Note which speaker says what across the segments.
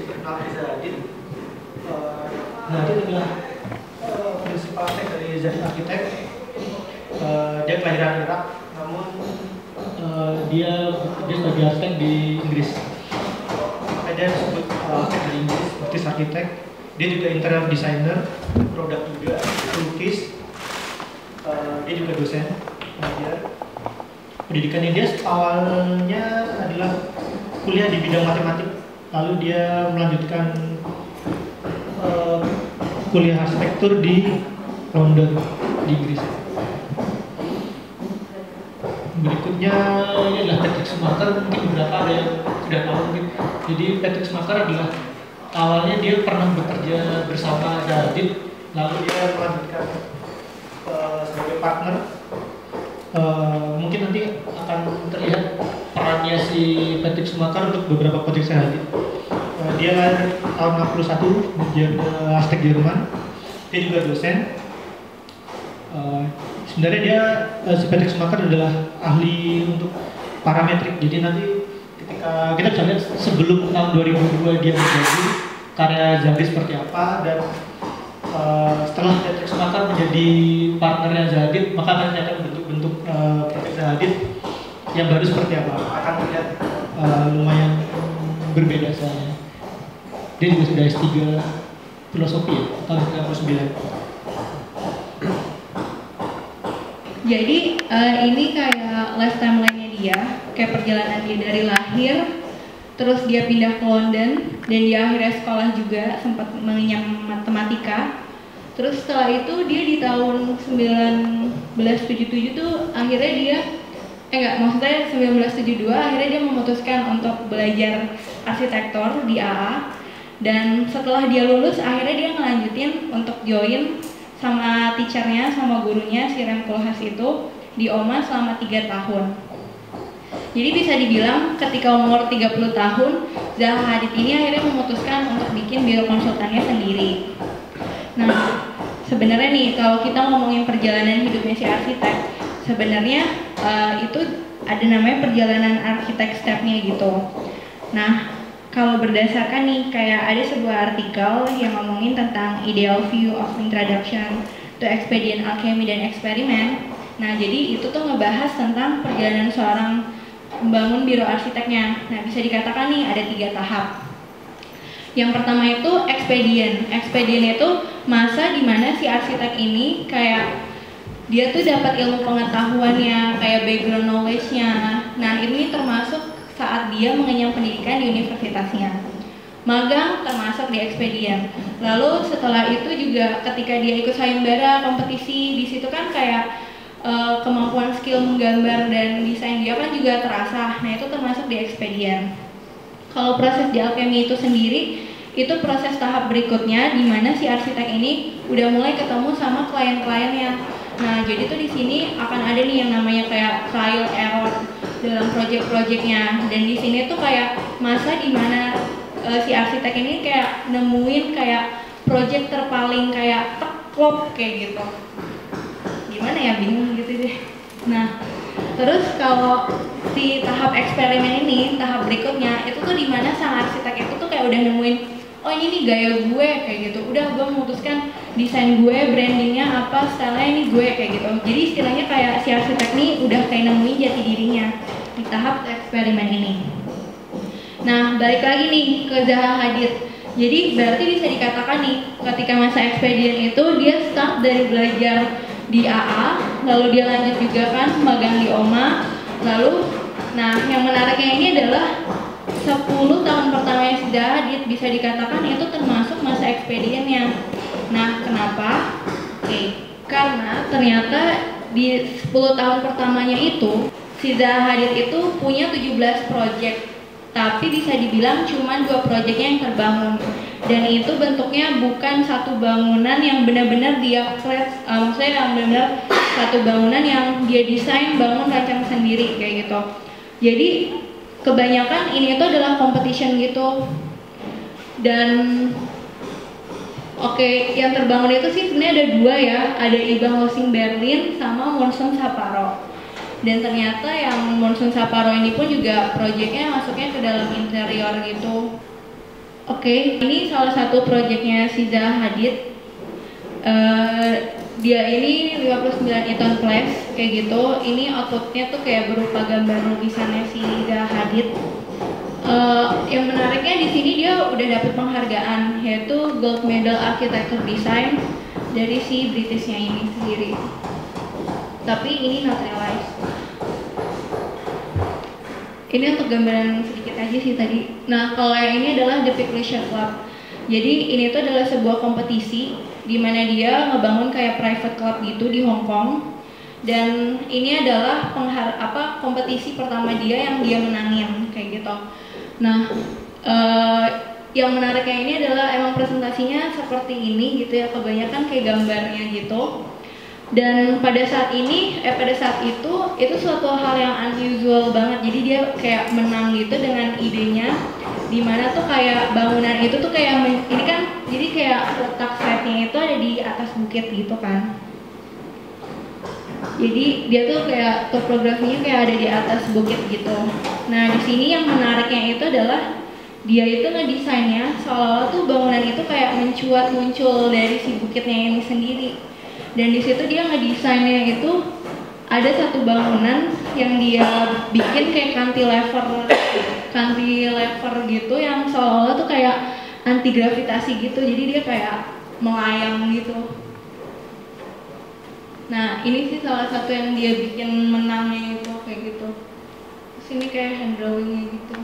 Speaker 1: perkenalkan Zahadid. Zahadid adalah prinsipal arsitek dari Zahid Architect. Dia kelahiran Irak, namun dia bekerja sebagai arsitek di Inggris. Makanya dia disebut arsitek dari Inggris, artis arsitek. Dia juga interior designer, produk juga, pelukis. Dia juga dosen pengajar. Pendidikannya dia awalnya adalah kuliah di bidang matematik, lalu dia melanjutkan kuliah arsitektur di London, di Inggris. Berikutnya ini adalah Patrick Schumacher, mungkin beberapa ada yang sudah tahu mungkin. Jadi Patrick Schumacher adalah awalnya dia pernah bekerja bersama Zahadid, lalu dia melanjutkan sebagai partner. Mungkin nanti akan terlihat perannya si Patrick Schumacher untuk beberapa proyek Zahadid. Dia lahir tahun 61, dia arsitek Jerman. Dia juga dosen. Sebenarnya dia si Patrick Schumacher adalah ahli untuk parametrik. Jadi nanti ketika kita bisa lihat sebelum tahun 2002 dia menjadi karya Zahadid seperti apa, dan setelah Patrick Schumacher menjadi partnernya Zahadid, maka akan kelihatan bentuk-bentuk proyek Zahadid yang baru seperti apa. Akan terlihat lumayan berbeda soalnya. Dia juga sudah S3 filosofi ya, tahun 1999.
Speaker 2: Jadi ini kayak life timeline-nya dia, kayak perjalanan dia dari lahir, terus dia pindah ke London, dan dia akhirnya sekolah juga, sempat mengenyam matematika. Terus setelah itu dia di tahun 1977 tuh akhirnya dia, maksudnya 1972 akhirnya dia memutuskan untuk belajar arsitektur di AA. Dan setelah dia lulus akhirnya dia ngelanjutin untuk join sama teachernya, sama gurunya si Rem Koolhaas itu di OMA selama 3 tahun. Jadi bisa dibilang ketika umur 30 tahun, Zahadid ini akhirnya memutuskan untuk bikin biro konsultannya sendiri. Nah, sebenarnya nih kalau kita ngomongin perjalanan hidupnya si arsitek, sebenarnya itu ada namanya perjalanan arsitek step-nya gitu. Nah, kalau berdasarkan nih, kayak ada sebuah artikel yang ngomongin tentang ideal view of introduction to expedient alchemy dan eksperimen. Nah, jadi itu tuh ngebahas tentang perjalanan seorang membangun biro arsiteknya. Nah, bisa dikatakan nih ada 3 tahap. Yang pertama itu expedient. Expedient itu masa dimana si arsitek ini kayak dia tuh dapat ilmu pengetahuannya, kayak background knowledge-nya. Nah, ini termasuk saat dia mengenyam pendidikan di universitasnya. Magang termasuk di ekspedien. Lalu setelah itu juga ketika dia ikut sayembara, kompetisi, di situ kan kayak kemampuan skill menggambar dan desain dia kan juga terasa. Nah, itu termasuk di ekspedien. Kalau proses di alchemy itu sendiri, itu proses tahap berikutnya di mana si arsitek ini udah mulai ketemu sama klien-kliennya. Nah, jadi tuh di sini akan ada nih yang namanya kayak trial error dalam project-projectnya, dan di sini tuh kayak masa dimana si arsitek ini kayak nemuin kayak project terpaling kayak teklop kayak gitu. Gimana ya, bingung gitu deh. Nah, terus kalau si tahap eksperimen ini, tahap berikutnya itu tuh dimana sang arsitek itu tuh kayak udah nemuin, oh ini nih gaya gue kayak gitu. Udah, gue memutuskan desain gue, brandingnya apa, stylenya ini gue kayak gitu. Jadi istilahnya kayak si arsitek nih udah kayak nemuin jati dirinya di tahap eksperimen ini. Nah, balik lagi nih ke Zahadid. Jadi berarti bisa dikatakan nih ketika masa ekspedien itu dia start dari belajar di AA, lalu dia lanjut juga kan magang di OMA. Lalu, nah yang menariknya ini adalah 10 tahun pertama Zahadid bisa dikatakan itu termasuk masa ekspediennya. Nah, kenapa? Karena ternyata di 10 tahun pertamanya itu si Zahadid itu punya 17 proyek, tapi bisa dibilang cuma 2 proyeknya yang terbangun. Dan itu bentuknya bukan satu bangunan yang benar-benar dia maksudnya yang benar-benar satu bangunan yang dia desain, bangun, rancang sendiri kayak gitu. Jadi kebanyakan ini itu adalah competition gitu. Dan yang terbangun itu sih sebenarnya ada 2 ya, ada IBA Housing Berlin sama Monson Sapporo. Dan ternyata yang Monson Sapporo ini pun juga proyeknya masuknya ke dalam interior gitu. Oke, ini salah satu proyeknya si Zaha Hadid. Dia ini 59 Eton Place kayak gitu. Ini outputnya tuh kayak berupa gambar lukisannya si Zaha Hadid. Yang menariknya di sini dia udah dapet penghargaan, yaitu Gold Medal Architecture Design dari si Britishnya ini sendiri. Tapi ini not realized. Ini untuk gambaran sedikit aja sih tadi. Nah, kalau yang ini adalah The Peak Leisure Club. Jadi ini tuh adalah sebuah kompetisi di mana dia ngebangun kayak private club gitu di Hong Kong. Dan ini adalah kompetisi pertama dia yang dia menangin kayak gitu. Nah, yang menariknya ini adalah emang presentasinya seperti ini gitu ya, kebanyakan kayak gambarnya gitu. Dan pada saat itu suatu hal yang unusual banget. Jadi dia kayak menang gitu dengan idenya, dimana tuh kayak bangunan itu tuh kayak ini kan, jadi kayak letak site-nya itu ada di atas bukit gitu kan. Jadi dia tuh kayak topografinya kayak ada di atas bukit gitu. Nah di sini yang menariknya itu adalah dia itu ngedesainnya seolah-olah tuh bangunan itu kayak muncul dari si bukitnya ini sendiri. Dan di situ dia ngedesainnya itu ada satu bangunan yang dia bikin kayak cantilever gitu yang seolah-olah tuh kayak anti gravitasi gitu. Jadi dia kayak melayang gitu. Nah ini sih salah satu yang dia bikin menangnya itu kayak gitu. Terus ini kayak hand drawingnya gitu.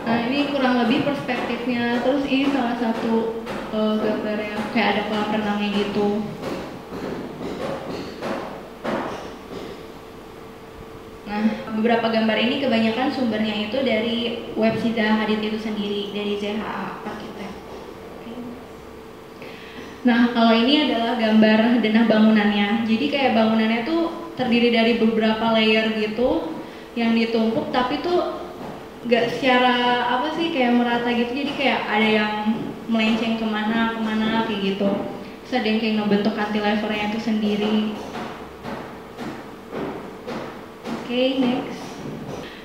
Speaker 2: Nah ini kurang lebih perspektifnya. Terus ini salah satu gambarnya kayak ada kolam renangnya gitu. Nah beberapa gambar ini kebanyakan sumbernya itu dari web si Zaha Hadid itu sendiri, dari ZHA Architect. Nah kalau ini adalah gambar denah bangunannya. Jadi kayak bangunannya tuh terdiri dari beberapa layer gitu yang ditumpuk, tapi tuh gak secara kayak merata gitu. Jadi kayak ada yang melenceng kemana kayak gitu. Terus ada yang kayak ngebentuk cantilevernya itu sendiri. Oke, next.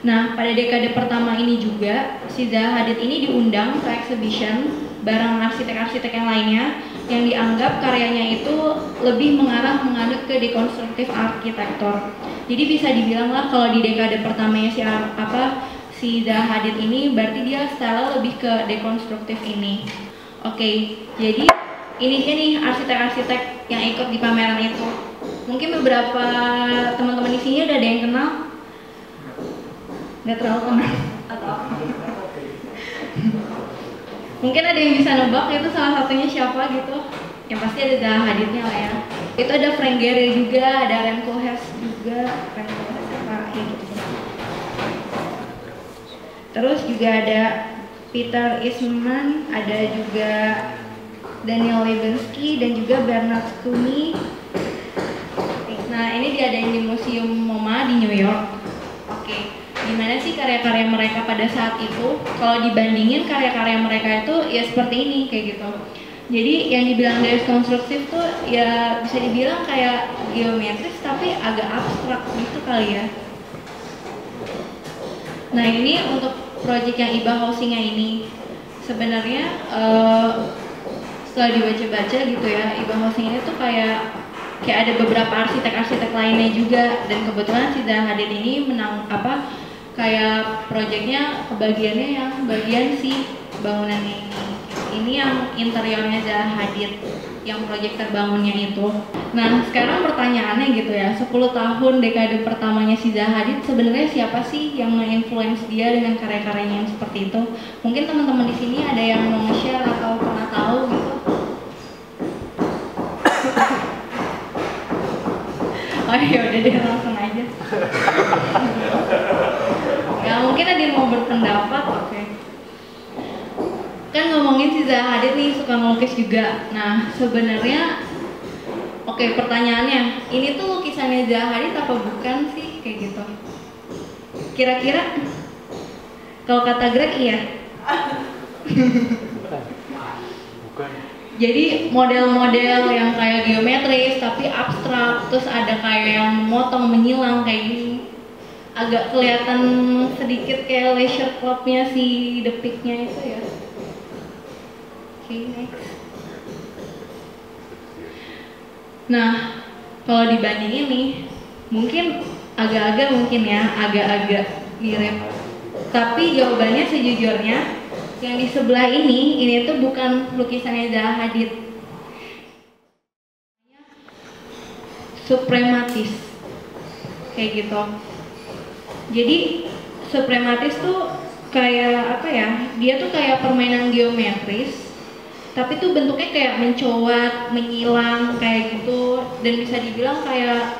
Speaker 2: Nah pada dekade pertama ini juga si Zaha Hadid ini diundang ke exhibition bareng arsitek-arsitek yang lainnya yang dianggap karyanya itu lebih mengarah ke dekonstruktif arsitektur. Jadi bisa dibilang lah kalau di dekade pertamanya si Zaha Hadid ini berarti dia style lebih ke dekonstruktif ini. Oke, jadi ini dia nih arsitek-arsitek yang ikut di pameran itu. Mungkin beberapa teman-teman di sini udah ada yang kenal? Nggak terlalu kenal atau apa? Mungkin ada yang bisa nebak itu salah satunya siapa gitu? Yang pasti ada Zaha Hadidnya lah ya. Itu ada Frank Gehry juga, ada Rem Koolhaas juga, gitu. Terus juga ada Peter Eastman, ada juga Daniel Libeskind dan juga Bernard Schooney. Nah ini diadain di Museum MoMA di New York. Oke, gimana sih karya-karya mereka pada saat itu? Kalau dibandingin karya-karya mereka itu ya seperti ini kayak gitu. Jadi yang dibilang dekonstruktif tuh ya bisa dibilang kayak geometris tapi agak abstrak gitu kali ya. Nah ini untuk proyek yang IBA Housing-nya ini sebenarnya setelah dibaca-baca gitu ya, IBA Housing ini tuh kayak ada beberapa arsitek-arsitek lainnya juga, dan kebetulan si Zaha Hadid ini menang kayak proyeknya kebagiannya yang bagian si bangunannya ini. Ini yang interiornya Zaha Hadid, yang proyek terbangunnya itu. Nah sekarang pertanyaannya gitu ya, 10 tahun dekade pertamanya si Zaha Hadid sebenarnya siapa sih yang nge-influence dia dengan karya-karyanya yang seperti itu? Mungkin teman-teman di sini ada yang mau share atau pernah tahu gitu? Oh ya udah deh langsung aja. Ya mungkin ada yang mau berpendapat, oke. Kan ngomongin si Zaha Hadid nih suka ngelukis juga. Nah sebenarnya, oke pertanyaannya, ini tuh lukisannya Zaha Hadid apa bukan sih kayak gitu? Kira-kira? Kalau kata Greg iya.
Speaker 3: Bukan.
Speaker 2: Jadi model-model yang kayak geometris tapi abstrak, terus ada kayak yang memotong menyilang kayak gini, agak kelihatan sedikit kayak leisure clubnya si The Peak-nya itu ya. Oke, next. Nah, kalau dibandingin nih, mungkin agak-agak mirip. Tapi jawabannya sejujurnya, yang di sebelah ini tuh bukan lukisannya Zaha Hadid. Suprematis, kayak gitu. Jadi suprematis tuh kayak apa ya? Dia tuh kayak permainan geometris, tapi tuh bentuknya kayak mencoak, menyilang kayak gitu, dan bisa dibilang kayak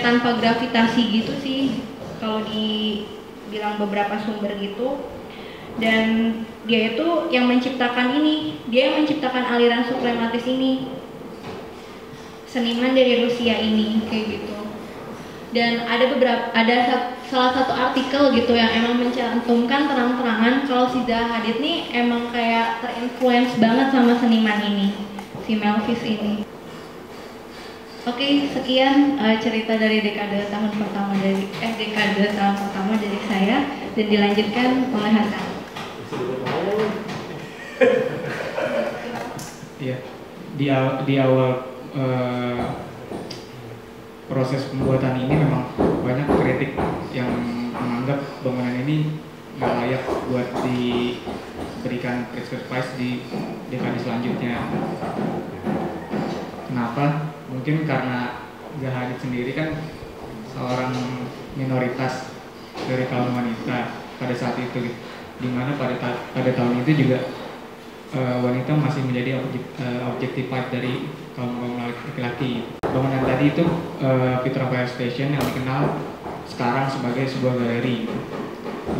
Speaker 2: tanpa gravitasi gitu sih kalau dibilang beberapa sumber gitu. Dan dia itu yang menciptakan dia yang menciptakan aliran suprematis ini, seniman dari Rusia ini kayak gitu. Dan ada salah satu artikel gitu yang emang mencantumkan terang-terangan kalau si Zaha Hadid nih emang kayak terinfluence banget sama seniman ini, si Melvis ini. Oke, sekian cerita dari dekade tahun pertama dari saya, dan dilanjutkan oleh Hasan.
Speaker 4: Iya, di awal proses pembuatan ini memang banyak kritik yang menganggap bangunan ini nggak layak buat diberikan Pritzker Prize di dekade selanjutnya. Kenapa? Mungkin karena Zaha Hadid sendiri kan seorang minoritas dari kaum wanita pada saat itu, dimana pada tahun itu juga wanita masih menjadi objectified dari kaum laki-laki. Bangunan tadi itu Petra Fire Station yang dikenal sekarang sebagai sebuah galeri.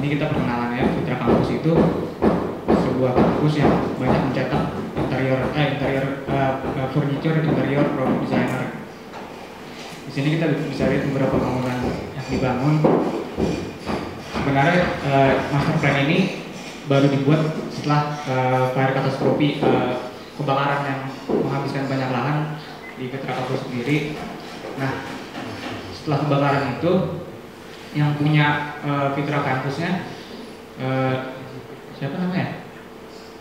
Speaker 4: Ini kita perkenalannya. Petra Campus itu sebuah kampus yang banyak mencetak furniture interior produk desainer. Di sini kita bisa lihat beberapa bangunan yang dibangun. Sebenarnya master plan ini baru dibuat setelah fire catastrophe, kebakaran yang menghabiskan banyak lahan di Petra Campus sendiri. Nah, setelah kebakaran itu yang punya Petra Campusnya siapa namanya?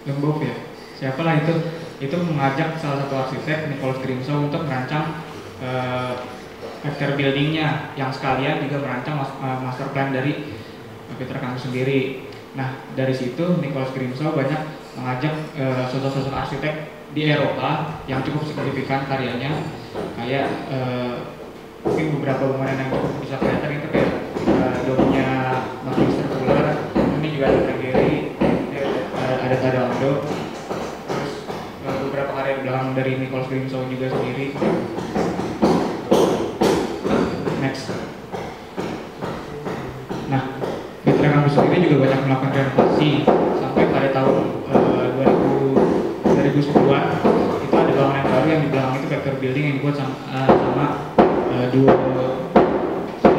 Speaker 4: Lembov ya. Siapalah itu mengajak salah satu arsitek Nicholas Grimshaw untuk merancang factory buildingnya, yang sekalian juga merancang master plan dari Petra Campus sendiri. Nah, dari situ Nicholas Grimshaw banyak mengajak sosok-sosok arsitek di Eropa yang cukup signifikan karyanya, kayak mungkin beberapa bangunan yang cukup bisa kelihatan itu kayak domnya Martin Circular, ini juga ada Tegeri, ada Tadalando, terus beberapa karya di belakang dari Nicholas Grimshaw juga sendiri. Next. Nah, Petra Campus sendiri juga banyak melakukan renovasi sampai pada tahun 2010-an itu ada bangunan baru yang di belakang itu factory building yang dibuat sama dua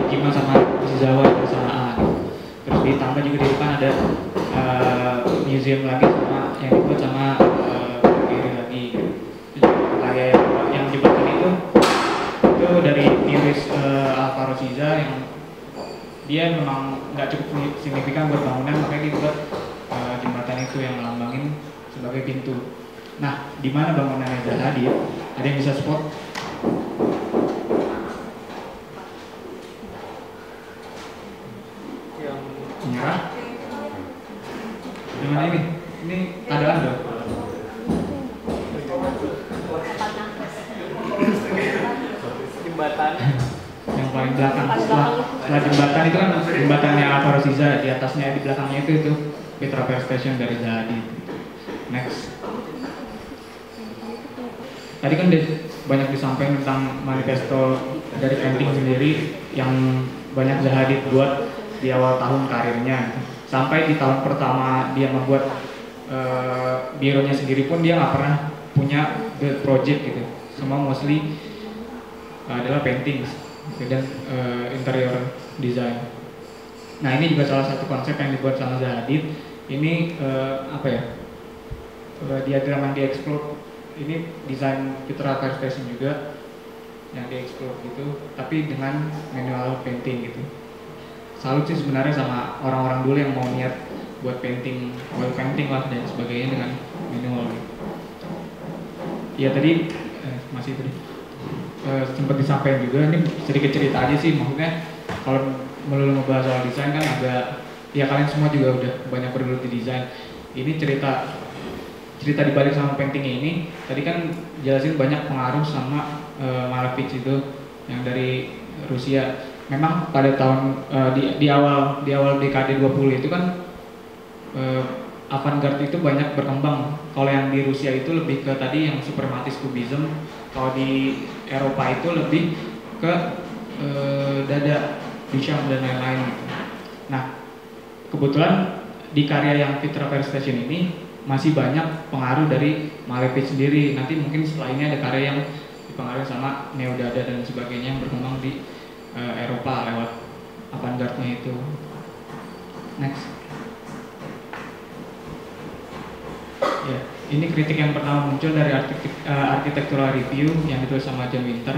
Speaker 4: Kima sama Shizawa perusahaan. Terus ditambah juga di depan ada museum lagi sama yang dibuat sama Giri lagi. Karya yang jembatan itu dari Iris Alvaro Siza yang dia memang nggak cukup signifikan buat bangunan, makanya dibuat jembatan itu yang melambangin sebagai pintu. Nah, di mana bangunannya Zaha Hadid? Ada yang bisa spot?
Speaker 3: Yang
Speaker 4: Merah? Di mana ini? Ini keadaan loh.
Speaker 3: jembatan
Speaker 4: Yang paling belakang. Setelah jembatan itu kan jembatannya Alvaro Siza, di atasnya, di belakangnya itu Petra Fire Station dari Zaha Hadid. Next. Tadi kan banyak disampaikan tentang manifesto dari painting sendiri yang banyak Zaha Hadid buat di awal tahun karirnya. Sampai di tahun pertama dia membuat bironya sendiri pun dia nggak pernah punya the project gitu. Semua mostly adalah painting dan interior design. Nah, ini juga salah satu konsep yang dibuat sama Zaha Hadid. Ini apa ya? Diagram yang dieksplor. Ini desain Petra Fire Station juga yang dieksplor gitu, tapi dengan manual painting gitu. Salut sih sebenarnya sama orang-orang dulu yang mau niat buat painting, oil painting lah dan sebagainya dengan manual gitu. Ya tadi masih tadi sempat disampaikan juga, ini sedikit cerita aja sih, maksudnya kalau melulu ngebahas soal desain kan agak, ya kalian semua juga udah banyak bergelut di desain. Ini cerita dibalik sama paintingnya ini, tadi kan jelasin banyak pengaruh sama Malevich itu yang dari Rusia. Memang pada tahun di awal dekade 20 itu kan avant-garde itu banyak berkembang. Kalau yang di Rusia itu lebih ke tadi yang suprematis kubisme, kalau di Eropa itu lebih ke dada, Duchamp dan lain-lain gitu. Nah, kebetulan di karya yang Petra Verstation ini masih banyak pengaruh dari Malevich sendiri. Nanti mungkin setelah ini ada karya yang dipengaruhi sama neo-dada dan sebagainya yang berkembang di Eropa lewat avant-garde-nya itu. Next. Ya, ini kritik yang pertama muncul dari Architectural Review yang ditulis sama John Winter.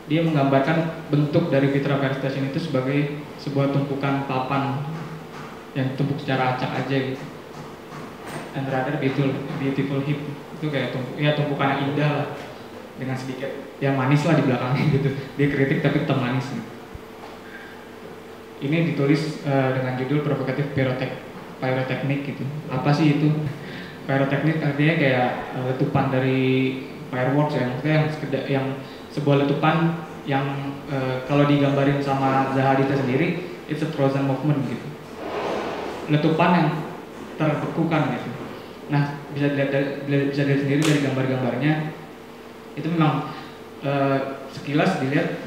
Speaker 4: Dia menggambarkan bentuk dari Petra Verstation itu sebagai sebuah tumpukan papan yang tumpuk secara acak aja gitu. And rather beautiful heap, itu kayak tumpukan yang indah lah, dengan sedikit yang manis lah di belakangnya gitu. Dia kritik tapi tetap manis gitu. Ini ditulis dengan judul provokatif pyrotechnic gitu. Apa sih itu? Pyrotechnic artinya kayak letupan dari fireworks ya, maksudnya yang sebuah letupan yang kalau digambarin sama Zahadita sendiri, it's a frozen movement gitu. Letupan yang terbekukan gitu. Nah, bisa dilihat sendiri dari gambar-gambarnya. Itu memang sekilas dilihat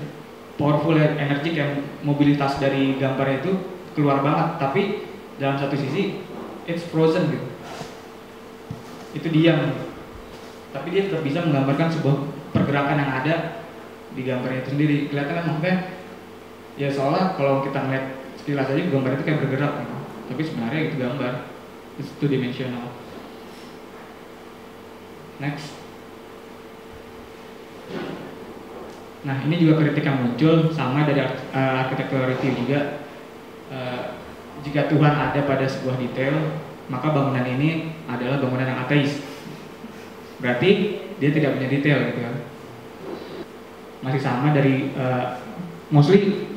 Speaker 4: powerful energi yang mobilitas dari gambar itu keluar banget, tapi dalam satu sisi it's frozen gitu. Itu diam. Tapi dia tetap bisa menggambarkan sebuah pergerakan yang ada di gambarnya itu sendiri. Kelihatan kan maksudnya ya seolah kalau kita ngeliat sekilas aja gambar itu kayak bergerak gitu. Tapi sebenarnya itu gambar. It's two dimensional. Next. Nah, ini juga kritik yang muncul sama dari Architectural Review juga. Jika Tuhan ada pada sebuah detail, maka bangunan ini adalah bangunan yang ateis. Berarti dia tidak punya detail gitu kan. Masih sama dari mostly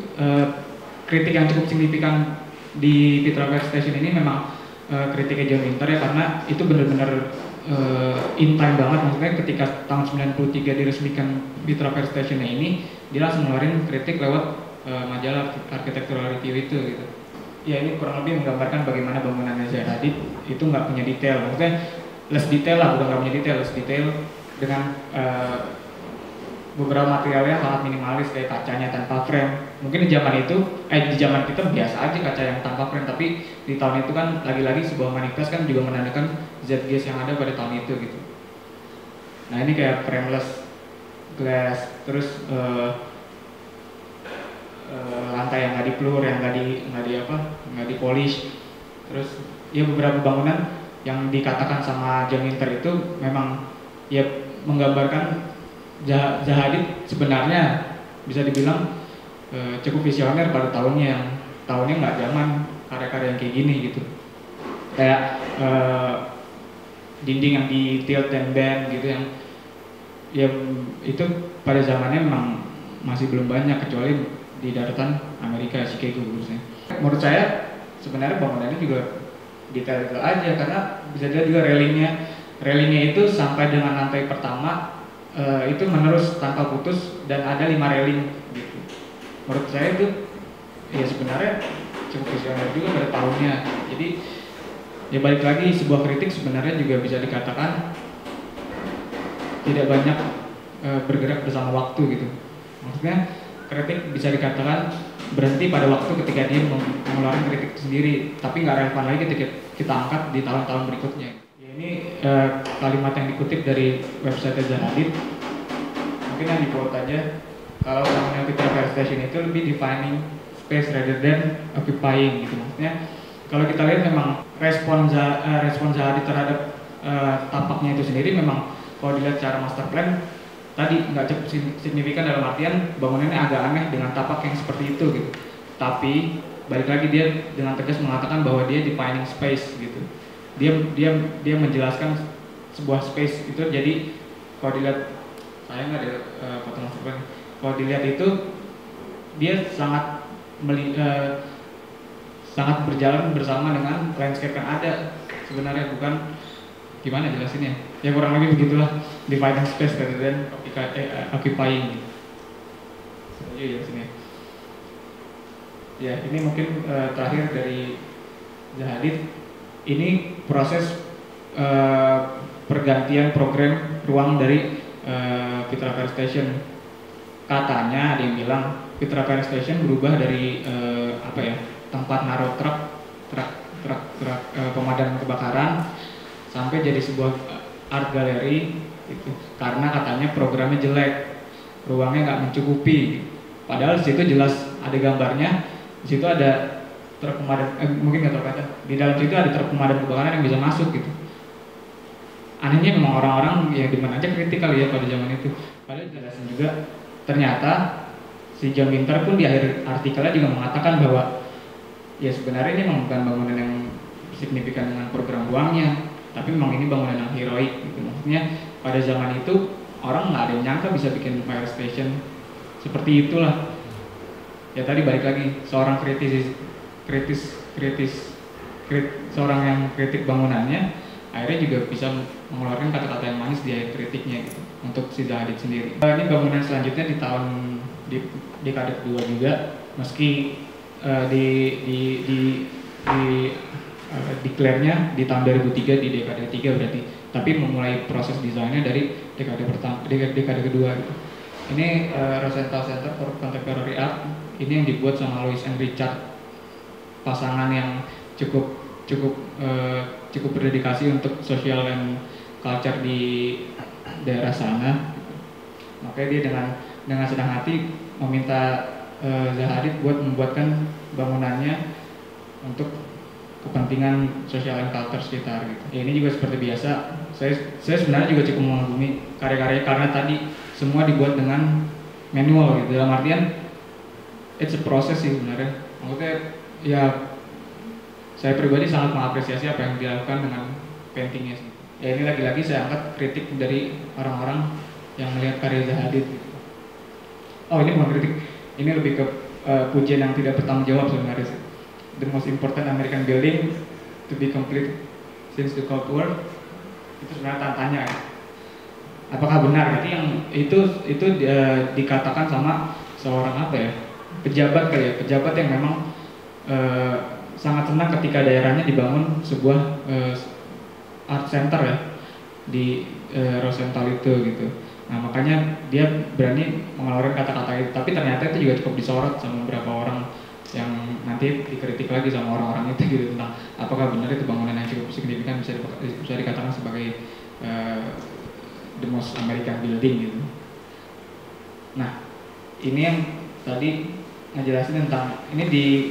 Speaker 4: kritik yang cukup signifikan di Petra Verstation ini memang kritiknya John Winter ya, karena itu benar-benar in time banget. Maksudnya ketika tahun 93 diresmikan Petra Verstation ini, dia langsung ngeluarin kritik lewat majalah Architectural Review itu gitu. Ya, ini kurang lebih menggambarkan bagaimana bangunannya Zahadid itu nggak punya detail. Maksudnya less detail lah, bukan nggak punya detail, less detail dengan beberapa materialnya sangat minimalis kayak kacanya tanpa frame. Mungkin di zaman itu, di zaman kita biasa aja kaca yang tanpa frame, tapi di tahun itu kan lagi-lagi sebuah manifest kan juga menandakan zeitgeist yang ada pada tahun itu gitu. Nah, ini kayak frameless glass, terus lantai yang nggak di-plur, yang nggak di-polish. Terus ya beberapa bangunan yang dikatakan sama John Winter itu memang ya menggambarkan Zahadid sebenarnya bisa dibilang cukup visioner pada tahunnya nggak zaman karya-karya yang kayak gini gitu. Kayak dinding yang di tilt dan bend gitu yang ya itu pada zamannya memang masih belum banyak, kecuali di daratan Amerika, Chicago khususnya. Menurut saya sebenarnya bangunannya juga detail aja, karena bisa dilihat juga railingnya itu sampai dengan lantai pertama itu menerus tanpa putus dan ada 5 railing gitu. Menurut saya itu ya sebenarnya cukup visioner juga pada tahunnya. Jadi ya balik lagi, sebuah kritik sebenarnya juga bisa dikatakan tidak banyak bergerak bersama waktu gitu. Maksudnya kritik bisa dikatakan berhenti pada waktu ketika dia mengeluarkan kritik sendiri, tapi nggak relevan lagi ketika kita angkat di tahun-tahun berikutnya. Ya, ini kalimat yang dikutip dari website Zahadid. Mungkin yang di-quote aja, kalau namanya Petra Verstation itu lebih defining space rather than occupying gitu. Maksudnya kalau kita lihat memang respon Zahadid terhadap tapaknya itu sendiri memang kalau dilihat secara master plan tadi nggak cukup signifikan, dalam artian bangunannya agak aneh dengan tapak yang seperti itu gitu. Tapi balik lagi dia dengan tegas mengatakan bahwa dia defining space gitu. Dia menjelaskan sebuah space itu. Jadi kalau dilihat, saya nggak ada foto masterplan, kalau dilihat itu dia sangat berjalan bersama dengan landscape yang ada sebenarnya, bukan gimana jelasinnya ya, kurang lebih begitulah, dividing space rather than occupying. Setuju ya sini ya. Ini mungkin terakhir dari Zahadid, ini proses pergantian program ruang dari Fitra Fire Station. Katanya ada yang bilang Fitra Fire Station berubah dari tempat naruh truk pemadam kebakaran sampai jadi sebuah art gallery gitu. Karena katanya programnya jelek, ruangnya nggak mencukupi. Padahal di situ jelas ada gambarnya, di situ ada truk pemadam, mungkin nggak terbaca. Di dalam situ ada truk pemadam kebakaran yang bisa masuk gitu. Anehnya memang orang-orang ya dimana aja kritik kali ya pada zaman itu. Padahal jelasin juga, ternyata si John Winter pun di akhir artikelnya juga mengatakan bahwa ya sebenarnya ini memang bukan bangunan yang signifikan dengan program ruangnya, tapi memang ini bangunan yang heroik gitu. Maksudnya pada zaman itu orang nggak ada yang nyangka bisa bikin fire station seperti itulah. Ya tadi balik lagi, seorang seorang yang kritik bangunannya akhirnya juga bisa mengeluarkan kata-kata yang manis di akhir kritiknya gitu, untuk si Zahadid sendiri. Ini bangunan selanjutnya di tahun dekade kedua juga, meski declare-nya di tahun 2003 di dekade ketiga berarti, tapi memulai proses desainnya dari dekade kedua gitu. Ini Rosenthal Center for Contemporary Art, ini yang dibuat sama Louis and Richard, pasangan yang cukup berdedikasi untuk social and culture di daerah sana. Makanya dia dengan senang hati meminta Zahadid buat membuatkan bangunannya untuk kepentingan social and culture sekitar gitu. Ya, ini juga seperti biasa, saya sebenarnya juga cukup mengagumi karya-karyanya karena tadi semua dibuat dengan manual gitu. Dalam artian it's a process sih sebenarnya. Maksudnya ya saya pribadi sangat mengapresiasi apa yang dilakukan dengan paintingnya sih. Ya ini lagi-lagi saya angkat kritik dari orang-orang yang melihat karya Zahadid gitu. Oh ini bukan kritik, ini lebih ke pujian yang tidak bertanggung jawab sebenarnya sih. The most important American building to be complete since the Cold War, itu sebenarnya tanya ya. Apakah benar? Jadi yang itu dikatakan sama seorang pejabat pejabat yang memang sangat senang ketika daerahnya dibangun sebuah art center ya di Rosenthal itu gitu. Nah makanya dia berani mengeluarkan kata-kata itu, tapi ternyata itu juga cukup disorot sama beberapa orang yang nanti dikritik lagi sama orang-orang itu gitu, tentang apakah benar itu bangunan yang cukup signifikan bisa dikatakan sebagai the most American building gitu. Nah ini yang tadi ngejelasin tentang ini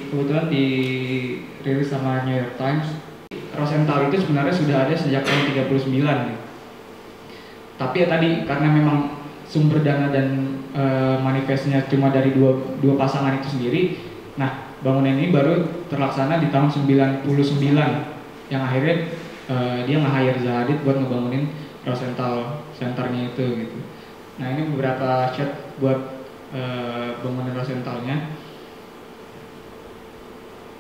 Speaker 4: kebetulan dirilis sama New York Times. Rosenthal itu sebenarnya sudah ada sejak tahun 39 gitu. Tapi ya tadi karena memang sumber dana dan manifestnya cuma dari dua pasangan itu sendiri. Nah, bangunan ini baru terlaksana di tahun 99 yang akhirnya dia nge-hire Zahadid buat ngebangunin Rosenthal Center-nya itu gitu. Nah, ini beberapa shot buat bangunan Rosenthalnya.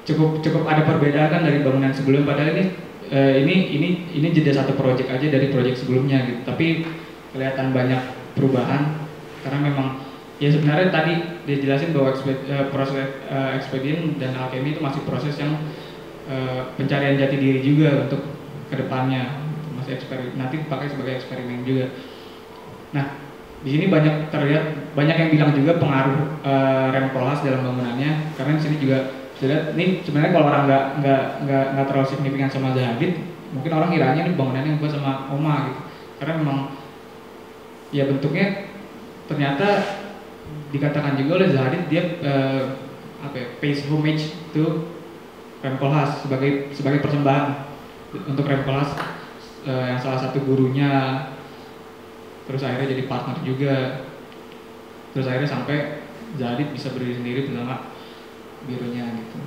Speaker 4: Cukup ada perbedaan kan dari bangunan sebelum, padahal ini jeda satu proyek aja dari proyek sebelumnya gitu. Tapi kelihatan banyak perubahan karena memang ya sebenarnya tadi dijelasin bahwa proses ekspedien dan alkemi itu masih proses yang pencarian jati diri juga untuk kedepannya, masih nanti dipakai sebagai eksperimen juga. Nah di sini banyak yang bilang juga pengaruh Rem Koolhaas dalam bangunannya, karena di sini juga lihat ini sebenarnya kalau orang nggak terlalu signifikan sama Zahadid, mungkin orang kiranya ini bangunan yang dibuat sama Oma gitu, karena memang ya bentuknya ternyata dikatakan juga oleh Zahadid dia pays homage to Rem Koolhaas sebagai persembahan untuk Rem Koolhaas yang salah satu gurunya, terus akhirnya jadi partner juga, terus akhirnya sampai Zahadid bisa berdiri sendiri bersama birunya gitu.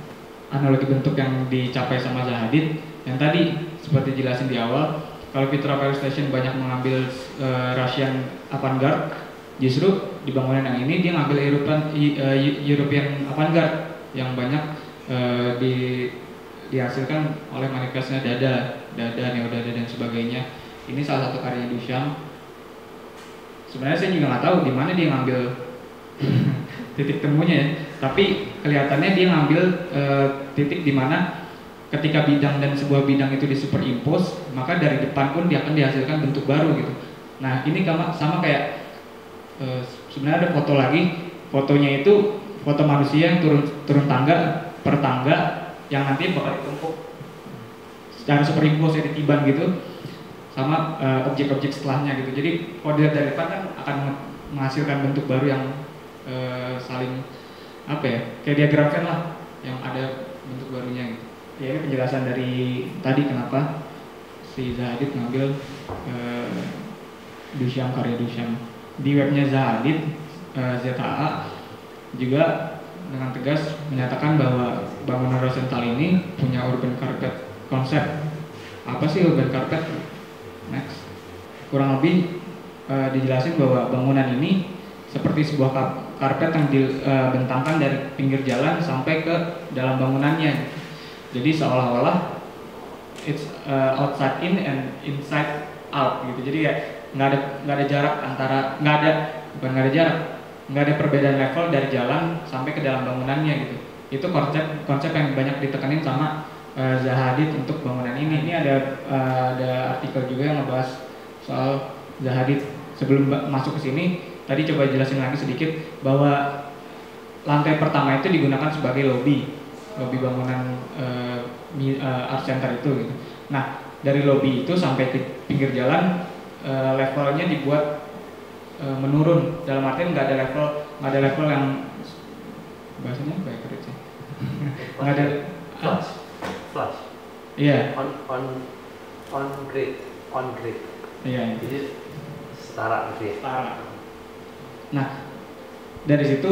Speaker 4: Analogi bentuk yang dicapai sama Zahadid yang tadi seperti jelasin di awal, kalau Future Apparel Station banyak mengambil Russian avant-garde, justru di bangunan yang ini dia ngambil European avant-garde yang banyak dihasilkan oleh manifestnya Dada, neo-Dada dan sebagainya. Ini salah satu karya Duchamp. Sebenarnya saya juga nggak tahu di mana dia ngambil titik temunya ya, tapi kelihatannya dia ngambil titik di mana ketika bidang dan sebuah bidang itu disuperimpose, maka dari depan pun dia akan dihasilkan bentuk baru gitu. Nah ini sama kayak sebenarnya ada foto lagi, fotonya itu foto manusia yang turun tangga per tangga yang nanti bakal ditumpuk secara superimpose ya, ditiban gitu sama objek-objek setelahnya gitu. Jadi kalau dilihat dari depan kan akan menghasilkan bentuk baru yang saling apa ya, kayak diagram kan lah yang ada bentuk barunya gitu. Ya ini penjelasan dari tadi kenapa si Zahadid ngambil Duchamp, karya Duchamp. Di webnya Zahadid, ZHA juga dengan tegas menyatakan bahwa bangunan Rosenthal ini punya urban carpet konsep. Apa sih urban carpet? Next. Kurang lebih dijelasin bahwa bangunan ini seperti sebuah karpet yang dibentangkan dari pinggir jalan sampai ke dalam bangunannya. Jadi seolah-olah it's outside in and inside out gitu. Jadi ya nggak ada jarak antara nggak ada perbedaan level dari jalan sampai ke dalam bangunannya gitu. Itu konsep yang banyak ditekanin sama Zahadid untuk bangunan ini. Ini ada artikel juga yang ngebahas soal Zahadid. Sebelum masuk ke sini, tadi coba jelasin lagi sedikit bahwa lantai pertama itu digunakan sebagai lobby bangunan art center itu gitu. Nah dari lobby itu sampai ke pinggir jalan levelnya dibuat menurun, dalam artian nggak ada level yang bahasanya apa ya kerja nggak ada
Speaker 3: flush
Speaker 4: iya
Speaker 3: on grade
Speaker 4: iya
Speaker 3: jadi setara gitu ya.
Speaker 4: Setara. Nah dari situ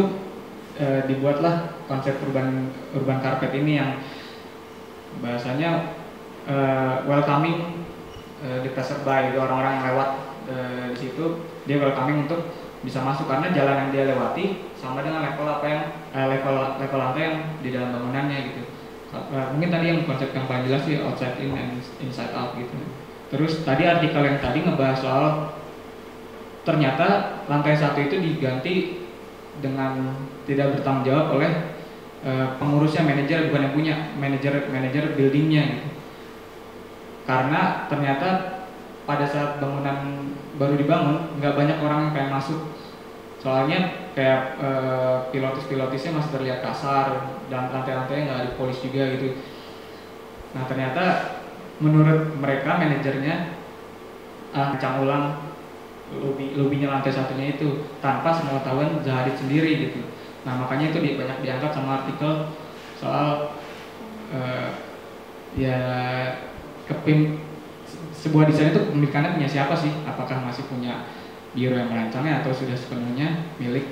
Speaker 4: dibuatlah konsep urban carpet ini yang bahasanya welcoming di passerby, orang-orang yang lewat di situ dia welcoming untuk bisa masuk karena jalan yang dia lewati sama dengan level level lantai yang di dalam bangunannya gitu. Mungkin tadi yang konsep yang paling jelas sih outside in and inside out gitu. Terus tadi artikel yang tadi ngebahas soal ternyata lantai 1 itu diganti dengan tidak bertanggung jawab oleh pengurusnya, manajer, bukan yang punya, manajer buildingnya gitu. Karena ternyata pada saat bangunan baru dibangun nggak banyak orang yang pengen masuk, soalnya kayak pilotis-pilotisnya masih terlihat kasar dan lantai-lantainya nggak dipolis juga gitu. Nah ternyata menurut mereka manajernya rancang ulang lobbynya lantai 1-nya itu tanpa sepengetahuan Zahadid sendiri gitu. Nah makanya itu banyak diangkat sama artikel soal ya sebuah desain itu kepemilikannya punya siapa sih? Apakah masih punya biro yang merancangnya atau sudah sepenuhnya milik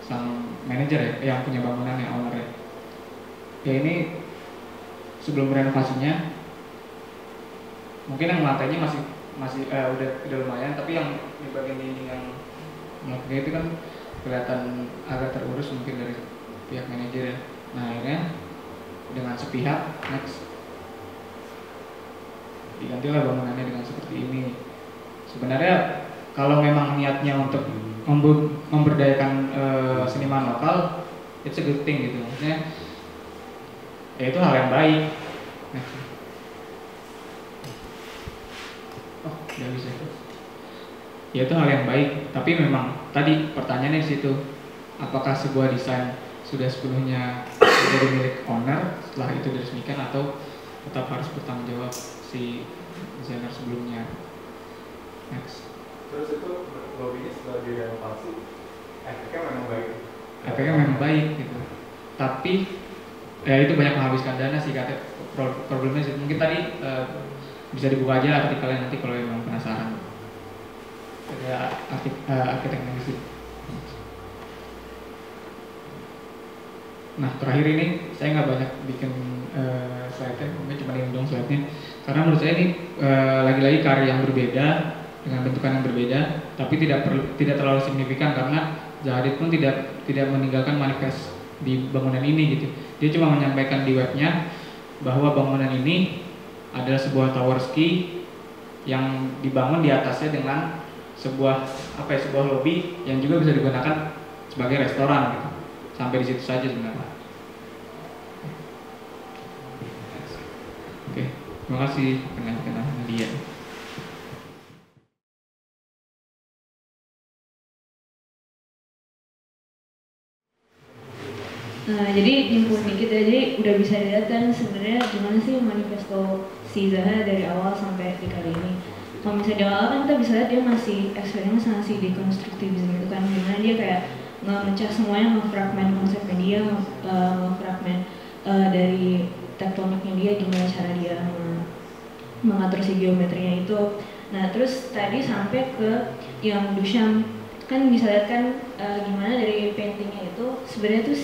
Speaker 4: sang manajer ya, yang punya bangunannya, owner ya. Ini sebelum renovasinya mungkin yang lantainya masih udah lumayan, tapi yang di bagian dinding yang melakukan itu kan kelihatan agak terurus mungkin dari pihak manajer ya. Nah akhirnya dengan sepihak next digantilah bangunannya dengan seperti ini. Sebenarnya kalau memang niatnya untuk memberdayakan seniman lokal, it's a good thing gitu. Maksudnya ya itu hal yang baik. Oh, udah bisa. Ya itu hal yang baik, tapi memang tadi pertanyaannya di situ, apakah sebuah desain sudah sepenuhnya menjadi milik owner setelah itu diresmikan atau tetap harus bertanggung jawab si desainer sebelumnya. Next.
Speaker 3: Terus itu lobbynya setelah direnovasi efeknya memang baik.
Speaker 4: Efeknya memang baik gitu. Tapi ya itu banyak menghabiskan dana sih katanya. Problemnya sih mungkin tadi bisa dibuka aja artikelnya nanti kalau memang penasaran. Ada arsiteknya di situ. Nah terakhir ini saya nggak banyak bikin slide-nya, mungkin cuma ini dong slide-nya. Karena menurut saya ini lagi-lagi karya yang berbeda dengan bentukan yang berbeda, tapi tidak terlalu signifikan karena Zahadid pun tidak meninggalkan manifest di bangunan ini gitu. Dia cuma menyampaikan di webnya bahwa bangunan ini adalah sebuah tower ski yang dibangun di atasnya dengan sebuah lobby yang juga bisa digunakan sebagai restoran gitu. Sampai di situ saja sebenarnya. Oke, terima kasih pengajaran Nadia.
Speaker 2: Nah, jadi nyimpulin dikit ya, jadi udah bisa dilihat kan sebenarnya gimana sih manifesto si Zaha dari awal sampai di kali ini. Kalau misalnya di awal kan kita bisa lihat dia masih eksperimen sama si dekonstruktivisme itu kan, gimana dia kayak nge-mecah semuanya, nge-fragment konsepnya dia, nge-fragment dari tektoniknya dia, gimana cara dia mengatur si geometrinya itu. Nah terus tadi sampai ke yang Duchamp, kan bisa lihat kan gimana dari paintingnya itu sebenarnya tuh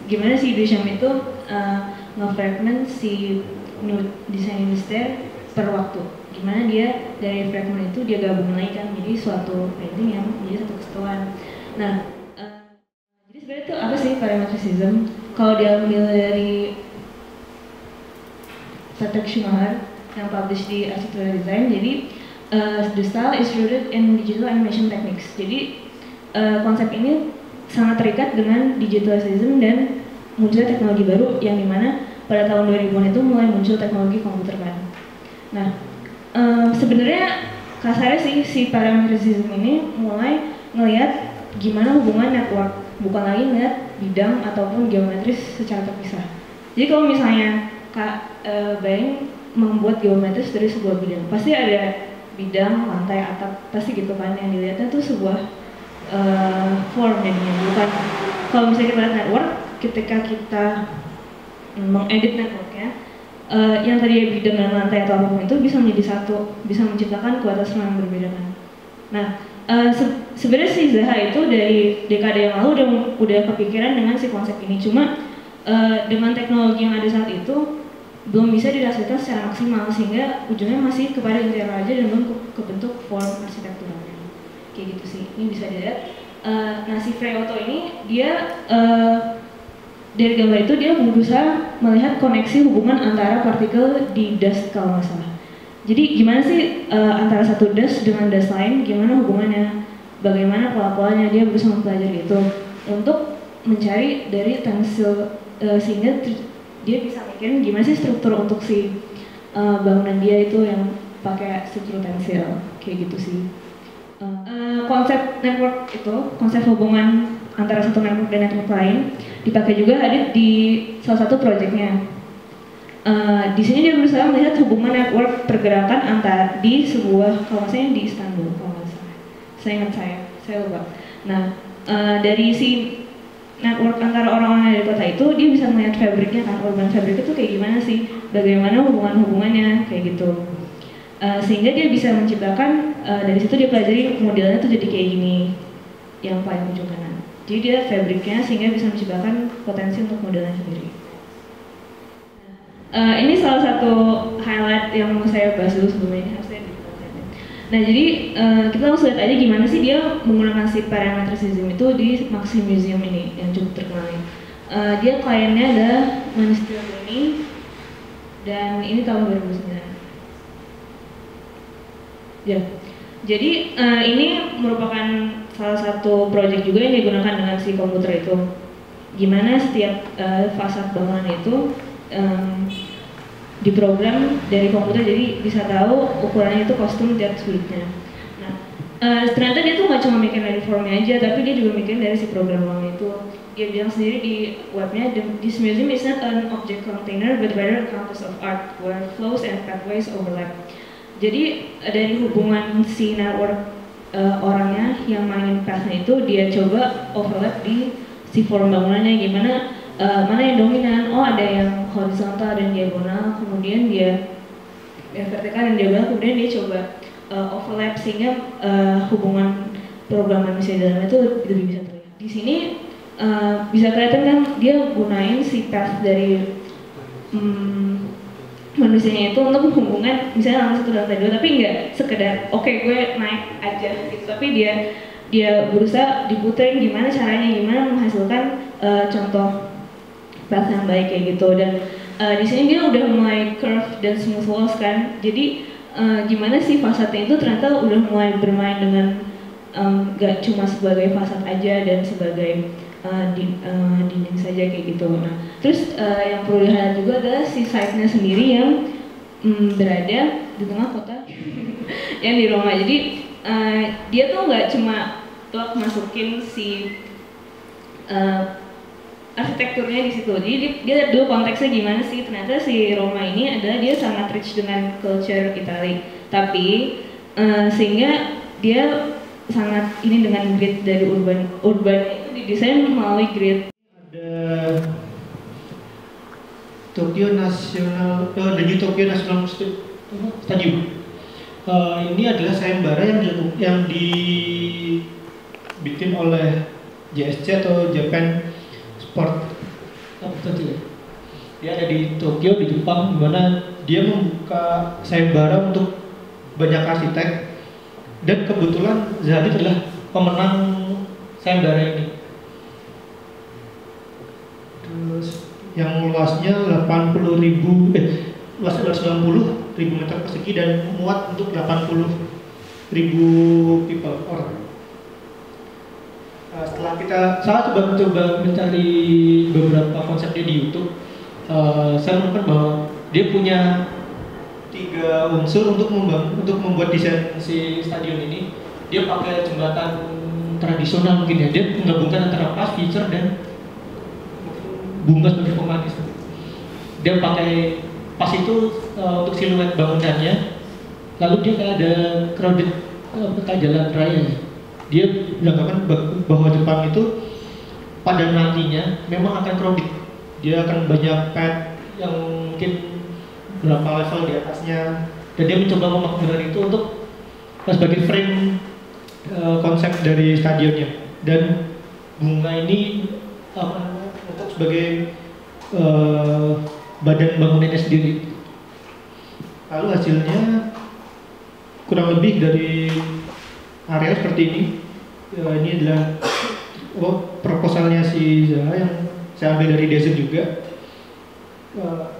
Speaker 2: gimana si Duchamp itu nge-fragment si nude desain Mystère per waktu. Gimana dia dari fragment itu dia gabung lagi kan jadi suatu painting yang menjadi satu kesatuan. Nah, jadi sebenarnya itu apa sih parametricism? Kalau diambil dari Patrick Schumacher yang publish di Architectural Design, jadi the style is rooted in digital animation techniques. Jadi konsep ini sangat terikat dengan digitalism dan munculnya teknologi baru yang dimana pada tahun 2000-an itu mulai muncul teknologi komputer kan. Nah, sebenarnya kasarnya sih si parametricism ini mulai ngelihat gimana hubungan network, bukan lagi ngelihat bidang ataupun geometris secara terpisah. Jadi kalau misalnya Kak Baing membuat geometris dari sebuah bidang, pasti ada bidang, lantai, atap, pasti gitu kan, yang dilihatnya tuh sebuah form jadinya, bukan. Kalau misalnya kita lihat network, ketika kita mengedit networknya, yang tadi bidang dan lantai atau apapun itu bisa menjadi satu, bisa menciptakan kualitas yang berbeda kan. Nah, sebenarnya si Zaha itu dari dekade yang lalu udah kepikiran dengan si konsep ini, cuma dengan teknologi yang ada saat itu belum bisa dirasakan secara maksimal sehingga ujungnya masih kepada interior aja dan belum kebentuk form arsitekturalnya. Kayak gitu sih, ini bisa dilihat. Nah si Frei Otto ini dia dari gambar itu dia berusaha melihat koneksi hubungan antara partikel di dust kalau nggak salah. Jadi gimana sih antara satu dust dengan dust lain, gimana hubungannya, bagaimana pola-polanya, dia berusaha mempelajari itu untuk mencari dari tensil sehingga dia bisa mikirin gimana sih struktur untuk si bangunan dia itu yang pakai struktur tensil, kayak gitu sih. Konsep network itu, konsep hubungan antara satu network dan network lain dipakai juga ada di salah satu proyeknya. Di sini dia berusaha melihat hubungan network pergerakan antara di sebuah kawasan di Istanbul, kalau nggak salah. Saya ingat saya lupa. Nah, dari si network antara orang-orang yang di kota itu dia bisa melihat fabriknya kan, urban fabric itu kayak gimana sih, bagaimana hubungannya kayak gitu. Sehingga dia bisa menciptakan dari situ dia pelajari modelnya tuh jadi kayak gini yang paling ujung kanan. Jadi dia fabriknya sehingga bisa menciptakan potensi untuk modelnya sendiri. Ini salah satu highlight yang mau saya bahas dulu sebelumnya, ini harusnya diperhatikan. Nah jadi kita langsung lihat aja gimana sih dia menggunakan si parametricism itu di Maxim Museum ini yang cukup terkenal. Dia kliennya ada Manisterioni dan ini tahun 2009. Ya, jadi ini merupakan salah satu proyek juga yang digunakan dengan si komputer itu. Gimana setiap fasad bangunan itu diprogram dari komputer, jadi bisa tahu ukurannya itu kostum tiap sudutnya. Nah, ternyata dia tuh nggak cuma mikir dari formnya aja, tapi dia juga mikir dari si program uangnya itu. Dia bilang sendiri di webnya, this museum is not an object container, but rather a canvas of art where flows and pathways overlap. Jadi dari hubungan si network orangnya yang mainin pathnya itu dia coba overlap di si form bangunannya, gimana mana yang dominan, oh ada yang horizontal dan diagonal, kemudian dia vertikal dan diagonal, kemudian dia coba overlap sehingga hubungan program manusia dalamnya itu lebih bisa terlihat. Di sini bisa kelihatan kan dia gunain si path dari manusianya itu untuk hubungan misalnya nomor 1 dan nomor 2, tapi nggak sekedar oke, gue naik aja gitu, tapi dia berusaha diputerin gimana caranya, gimana menghasilkan contoh path yang baik kayak gitu. Dan di sini dia udah mulai curve dan smooth walls kan, jadi gimana sih fasadnya itu ternyata udah mulai bermain dengan gak cuma sebagai fasad aja dan sebagai dinding saja kayak gitu. Nah, terus yang perlu dilihat juga adalah si site-nya sendiri yang berada di tengah kota yang di Roma. Jadi dia tuh nggak cuma masukin si arsitekturnya di situ. Jadi dia dulu konteksnya gimana sih? Ternyata si Roma ini adalah dia sangat rich dengan culture Italia, tapi sehingga dia sangat ini dengan grid dari urban itu didesain melalui grid.
Speaker 1: Ada Tokyo National, the New Tokyo National Stadium. Ini adalah sayembara yang dibikin oleh JSC atau Japan Sport. Dia ada di Tokyo di Jepang, di mana dia membuka sayembara untuk banyak arsitek. Dan kebetulan Zaha Hadid adalah pemenang sayembara ini. Terus yang luasnya 90.000 meter persegi dan muat untuk 80.000 people orang. Setelah saya coba mencari beberapa konsepnya di YouTube, saya menemukan bahwa dia punya 3 unsur untuk membuat desain si stadion ini. Dia pakai jembatan tradisional mungkin ya. Dia menggabungkan antara pas, feature dan bunga sebagai pemanis. Dia pakai pas itu untuk siluet bangunannya. Lalu dia kayak ada crowded kayak jalan raya. Dia bilang bahwa Jepang itu pada nantinya memang akan crowded. Dia akan banyak pad yang mungkin berapa level di atasnya, dan dia mencoba memakmurkan itu untuk sebagai frame konsep dari stadionnya, dan bunga ini untuk sebagai badan bangunannya sendiri. Lalu hasilnya kurang lebih dari area seperti ini. Ini adalah proposalnya si Zaha yang saya ambil dari Desert juga.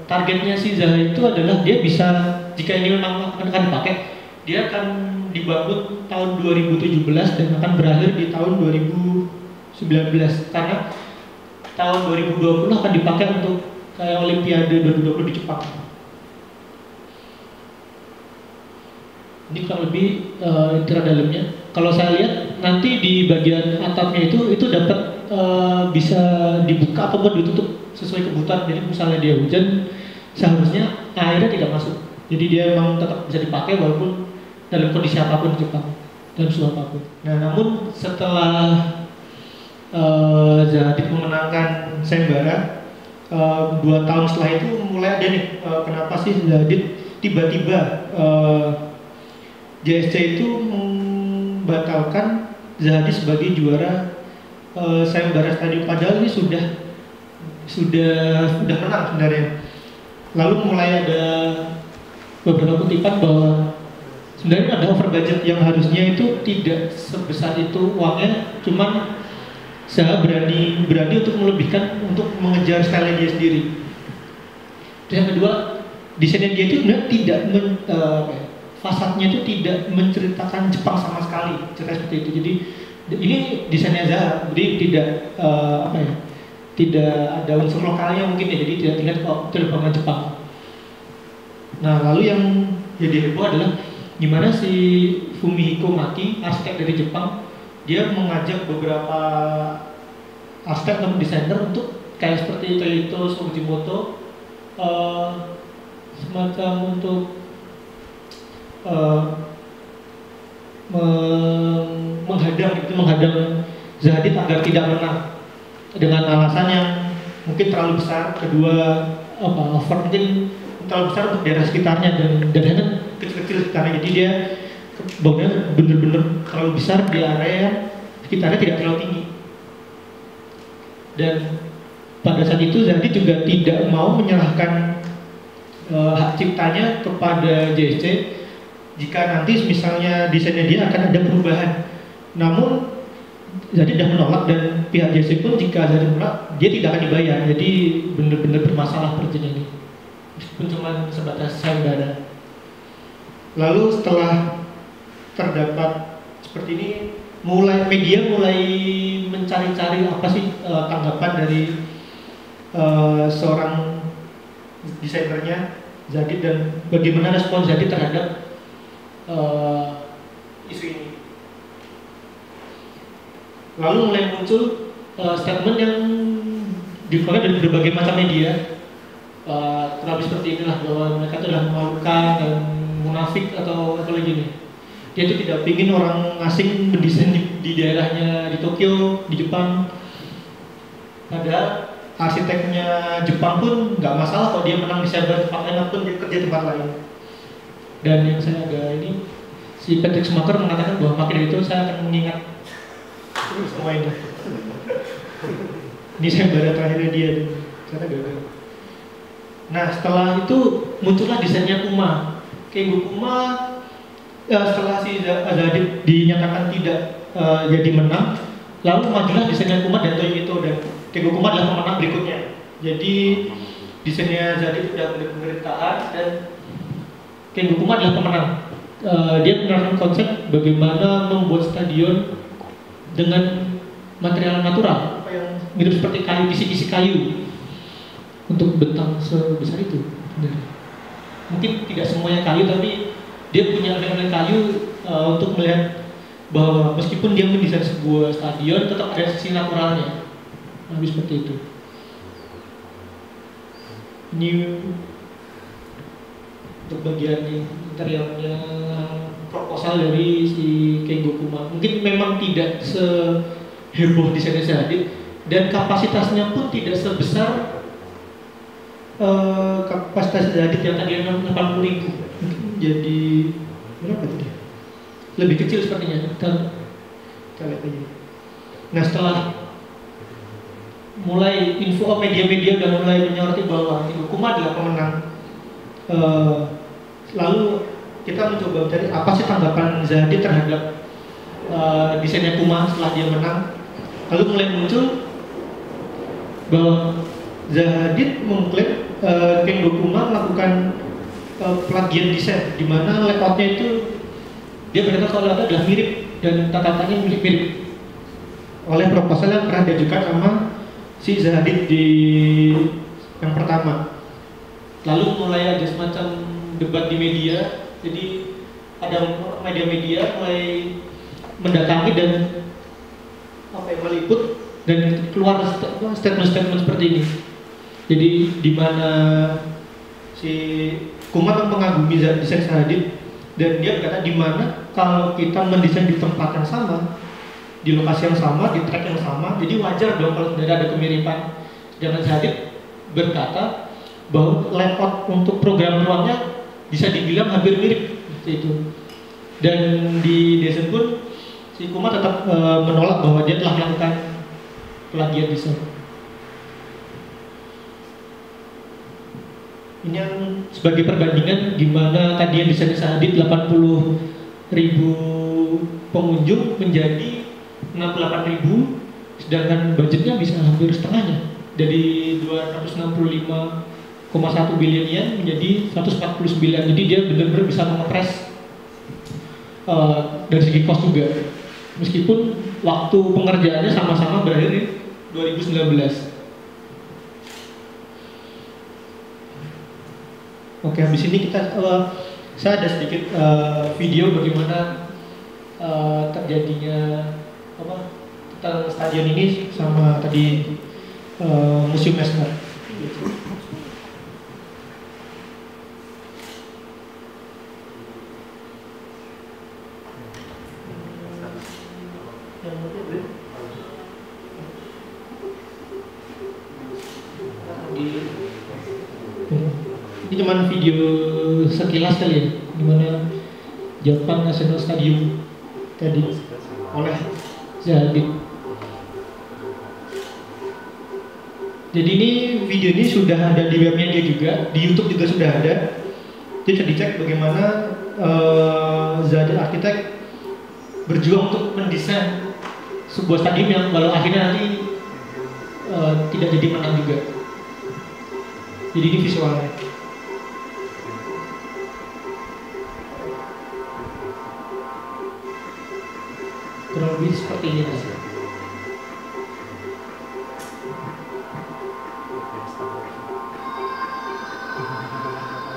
Speaker 1: Targetnya si Zaha itu adalah dia bisa, jika ini memang akan dipakai, dia akan dibangun tahun 2017 dan akan berakhir di tahun 2019, karena tahun 2020 akan dipakai untuk kayak Olimpiade 2020 di Jepang. Ini kurang lebih intra dalamnya. Kalau saya lihat nanti di bagian atapnya itu dapat bisa dibuka ataupun ditutup sesuai kebutuhan. Jadi misalnya dia hujan, seharusnya airnya tidak masuk. Jadi dia memang tetap bisa dipakai walaupun dalam kondisi apapun di Jepang, dalam suhu apapun. Nah, namun setelah Zaha Hadid memenangkan sayembara, 2 tahun setelah itu mulai ada nih kenapa sih Zaha Hadid tiba-tiba JSC itu membatalkan Zaha Hadid sebagai juara sayembara stadion, padahal ini sudah menang sebenarnya. Lalu mulai ada beberapa kutipan bahwa sebenarnya ada over budget yang harusnya itu tidak sebesar itu uangnya, cuman Zaha berani untuk melebihkan untuk mengejar style dia sendiri. Dan yang kedua, desainnya dia itu sebenarnya tidak fasadnya itu tidak menceritakan Jepang sama sekali, cerita seperti itu. Jadi ini desainnya Zaha, jadi tidak tidak ada unsur lokalnya mungkin ya, jadi tidak terlihat banget Jepang. Nah, lalu yang jadi heboh adalah gimana si Fumihiko Maki, arsitek dari Jepang, dia mengajak beberapa arsitek atau desainer untuk kayak seperti Toyoto Sugimoto, semacam untuk menghadang Zaha Hadid agar tidak menang dengan alasan yang mungkin terlalu besar. Kedua, over mungkin terlalu besar untuk daerah sekitarnya, dan daerahnya kan kecil-kecil sekitarnya, jadi dia bangunnya bener-bener terlalu besar di area yang sekitarnya tidak terlalu tinggi. Dan pada saat itu Zaha Hadid juga tidak mau menyerahkan hak ciptanya kepada JSC jika nanti misalnya desainnya dia akan ada perubahan. Namun jadi sudah menolak, dan pihak JSC pun jika jadi menolak dia tidak akan dibayar. Jadi benar-benar bermasalah perjanjian ini, meskipun cuma sebatas sayembara. Lalu setelah terdapat seperti ini, media mulai mencari-cari apa sih tanggapan dari seorang desainernya Zadid dan bagaimana respon Zadid terhadap isu ini. Lalu mulai muncul statement yang dikeluarkan dari berbagai macam media, kurang lebih seperti inilah, bahwa mereka itu adalah memalukan dan munafik atau apa lagi nih. Dia itu tidak ingin orang asing mendesain di daerahnya di Tokyo, di Jepang. Padahal arsiteknya Jepang pun nggak masalah kalau dia menang di sayembara tempat lain ataupun dia kerja di tempat lain. Dan yang saya agak ini, si Patrick Schumacher mengatakan bahwa makin itu saya akan mengingat semua ini. Ini sayembara terakhirnya dia, saya gagal. Nah setelah itu muncullah desainnya Kuma. Kengo Kuma setelah si Zadid dinyatakan tidak jadi menang, lalu majulah desainnya Kuma dan Toyohito, dan Kengo Kuma adalah pemenang berikutnya. Jadi desainnya Zadid sudah benar-benar taat dan Kengo Kuma adalah pemenang. Dia menerapkan konsep bagaimana membuat stadion dengan material natural, yang mirip seperti kayu, kisi-kisi kayu untuk bentang sebesar itu. Mungkin tidak semuanya kayu, tapi dia punya elemen kayu untuk melihat bahwa meskipun dia mendesain sebuah stadion, tetap ada sisi naturalnya. Habis seperti itu. Ini untuk bagian interiornya, proposal dari si Kengo Kuma. Mungkin memang tidak seheboh desainnya Zadid, dan kapasitasnya pun tidak sebesar kapasitas Zadid yang tadi 80.000. Jadi berapa tadi? Lebih kecil sepertinya. Kita lihat aja. Nah setelah mulai info media-media dan mulai menyoroti bahwa Kengo Kuma adalah pemenang, lalu kita mencoba mencari apa sih tanggapan Zadid terhadap desainnya Kuma setelah dia menang. Lalu mulai muncul bahwa Zadid mengklaim Kengo Kuma melakukan plagiat desain, di mana layoutnya itu dia berkata kalau itu adalah mirip dan tata-tatanya mirip-mirip oleh proposal yang pernah diajukan sama si Zadid di yang pertama. Lalu mulai ada semacam debat di media. Jadi ada media-media mulai mendatangi dan meliput, dan keluar statement-statement seperti ini. Jadi di mana si Kuma mengagumi desain Zadid, dan dia berkata di mana kalau kita mendesain di tempat yang sama, di lokasi yang sama, di track yang sama, jadi wajar dong kalau tidak ada kemiripan. Sedangkan Zadid berkata bahwa layout untuk program ruangnya bisa dibilang hampir mirip seperti itu. Dan di desain pun si Kuma tetap menolak bahwa dia telah melakukan plagiat desain. Ini yang sebagai perbandingan gimana tadi yang desain Zadid 80.000 pengunjung menjadi 68.000, sedangkan budgetnya bisa hampir setengahnya, dari 265,1 billion yen menjadi 149. Jadi dia benar-benar bisa mengepres dari segi cost juga, meskipun waktu pengerjaannya sama-sama berakhir di 2019. Oke, habis ini saya ada sedikit video bagaimana terjadinya tentang stadion ini sama tadi Museum Esmer. Ini cuma video sekilas kali ya, gimana Japan National Stadium tadi oleh Zadid. Jadi ini video ini sudah ada di webnya dia juga, di YouTube juga sudah ada. Jadi bisa dicek bagaimana Zahadid Architect berjuang untuk mendesain sebuah stadium yang walau akhirnya nanti tidak jadi menang juga. Jadi ini visualnya. Kurang lebih seperti ini.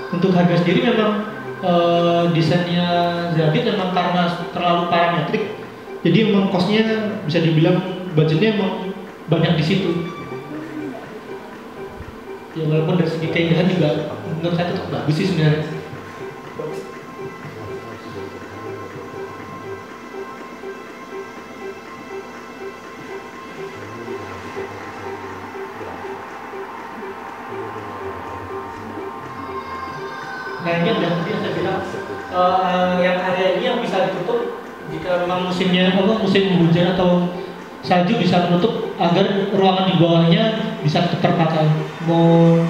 Speaker 1: Untuk harga sendiri memang desainnya Zahadid memang karena terlalu parametrik, jadi memang costnya bisa dibilang budgetnya memang banyak di situ. Ya walaupun dari segi keindahan juga menurut saya tetap bagus sih sebenarnya. Nah ini yang tadi saya bilang yang area ini yang bisa ditutup jika memang musimnya musim hujan atau salju bisa menutup agar ruangan di bawahnya bisa tetap terpakai, mau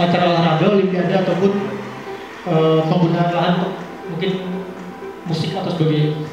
Speaker 1: acara olahraga, olimpiade ataupun penggunaan lahan untuk mungkin musik atau sebagainya.